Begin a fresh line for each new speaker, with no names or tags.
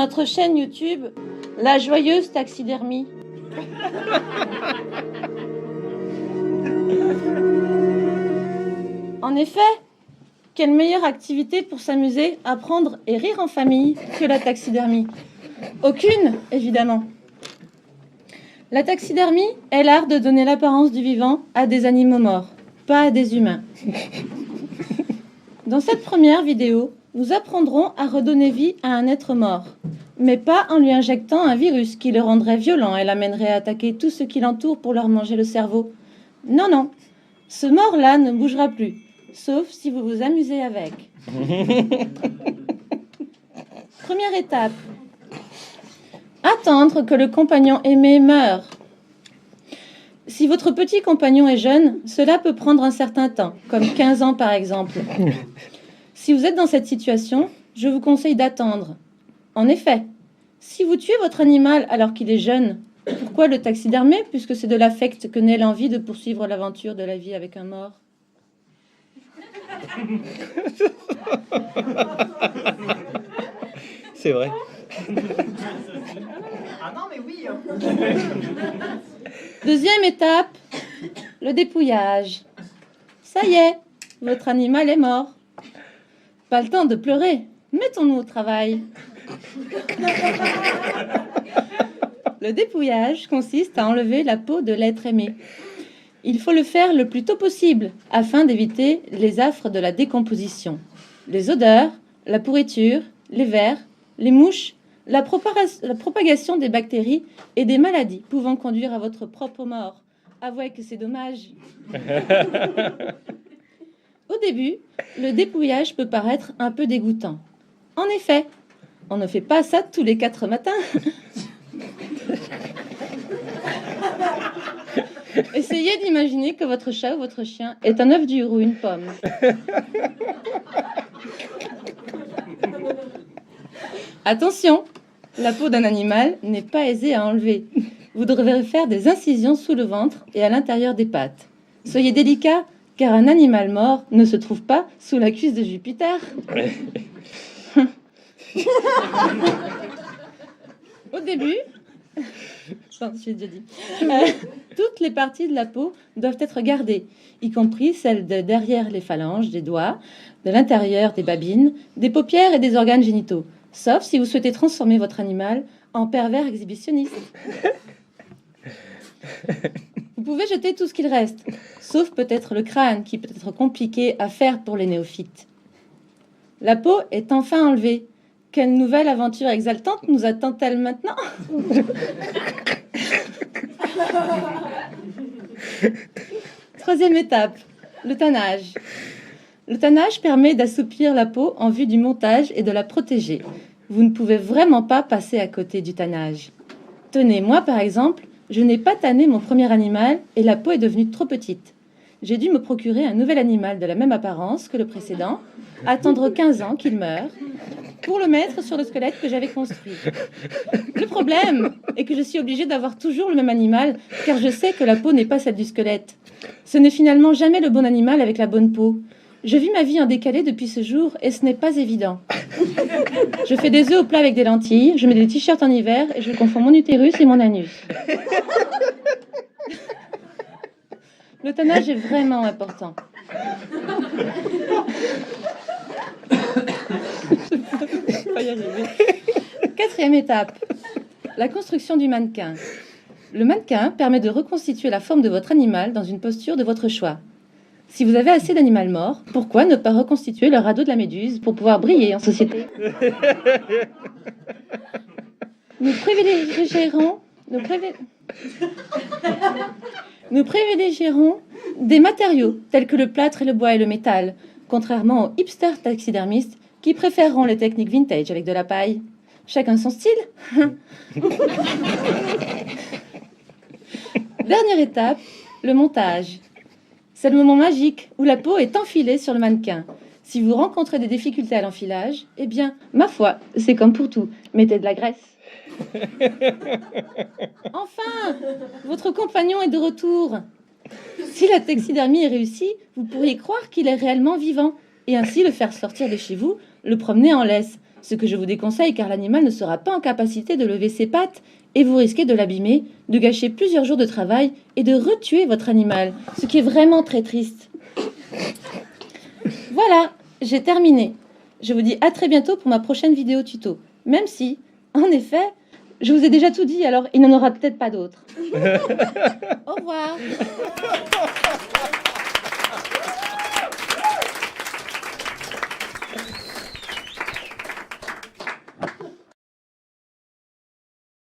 notre chaîne YouTube La Joyeuse Taxidermie. En effet, quelle meilleure activité pour s'amuser, apprendre et rire en famille que la taxidermie? Aucune, évidemment. La taxidermie est l'art de donner l'apparence du vivant à des animaux morts, pas à des humains. Dans cette première vidéo, nous apprendrons à redonner vie à un être mort, mais pas en lui injectant un virus qui le rendrait violent et l'amènerait à attaquer tout ce qui l'entoure pour leur manger le cerveau. Non, non, ce mort-là ne bougera plus, sauf si vous vous amusez avec. Première étape. Attendre que le compagnon aimé meure. Si votre petit compagnon est jeune, cela peut prendre un certain temps, comme 15 ans par exemple. Si vous êtes dans cette situation, je vous conseille d'attendre. En effet, si vous tuez votre animal alors qu'il est jeune, pourquoi le taxidermer, puisque c'est de l'affect que naît l'envie de poursuivre l'aventure de la vie avec un mort?
C'est vrai.
Ah non, mais oui.
Deuxième étape, le dépouillage. Ça y est, votre animal est mort. Pas le temps de pleurer, mettons-nous au travail. Le dépouillage consiste à enlever la peau de l'être aimé. Il faut le faire le plus tôt possible afin d'éviter les affres de la décomposition. Les odeurs, la pourriture, les vers, les mouches, la propagation des bactéries et des maladies pouvant conduire à votre propre mort. Avouez que c'est dommage. Au début, le dépouillage peut paraître un peu dégoûtant. En effet, on ne fait pas ça tous les 4 matins. Essayez d'imaginer que votre chat ou votre chien est un œuf dur ou une pomme. Attention, la peau d'un animal n'est pas aisée à enlever. Vous devrez faire des incisions sous le ventre et à l'intérieur des pattes. Soyez délicat, car un animal mort ne se trouve pas sous la cuisse de Jupiter. Au début, j'ai déjà dit, toutes les parties de la peau doivent être gardées, y compris celles de derrière les phalanges des doigts, de l'intérieur des babines, des paupières et des organes génitaux, sauf si vous souhaitez transformer votre animal en pervers exhibitionniste. Vous pouvez jeter tout ce qu'il reste, sauf peut-être le crâne, qui peut être compliqué à faire pour les néophytes. La peau est enfin enlevée. Quelle nouvelle aventure exaltante nous attend-elle maintenant? Troisième étape, le tannage. Le tannage permet d'assouplir la peau en vue du montage et de la protéger. Vous ne pouvez vraiment pas passer à côté du tannage. Tenez, moi par exemple, je n'ai pas tanné mon premier animal et la peau est devenue trop petite. J'ai dû me procurer un nouvel animal de la même apparence que le précédent, attendre 15 ans qu'il meure, pour le mettre sur le squelette que j'avais construit. Le problème est que je suis obligée d'avoir toujours le même animal, car je sais que la peau n'est pas celle du squelette. Ce n'est finalement jamais le bon animal avec la bonne peau. Je vis ma vie en décalé depuis ce jour et ce n'est pas évident. Je fais des œufs au plat avec des lentilles, je mets des t-shirts en hiver et je confonds mon utérus et mon anus. Le tannage est vraiment important. Pas y arriver. Quatrième étape, la construction du mannequin. Le mannequin permet de reconstituer la forme de votre animal dans une posture de votre choix. Si vous avez assez d'animal mort, pourquoi ne pas reconstituer le radeau de la méduse pour pouvoir briller en société? Nous privilégierons des matériaux tels que le plâtre et le bois et le métal, contrairement aux hipsters taxidermistes qui préféreront les techniques vintage avec de la paille. Chacun son style. Dernière étape, le montage. C'est le moment magique où la peau est enfilée sur le mannequin. Si vous rencontrez des difficultés à l'enfilage, eh bien, ma foi, c'est comme pour tout, mettez de la graisse. Enfin, votre compagnon est de retour. Si la taxidermie est réussie, vous pourriez croire qu'il est réellement vivant et ainsi le faire sortir de chez vous, le promener en laisse. Ce que je vous déconseille car l'animal ne sera pas en capacité de lever ses pattes et vous risquez de l'abîmer, de gâcher plusieurs jours de travail et de retuer votre animal, ce qui est vraiment très triste. Voilà, j'ai terminé. Je vous dis à très bientôt pour ma prochaine vidéo tuto. Même si, en effet, je vous ai déjà tout dit, alors il n'en aura peut-être pas d'autres. Au revoir.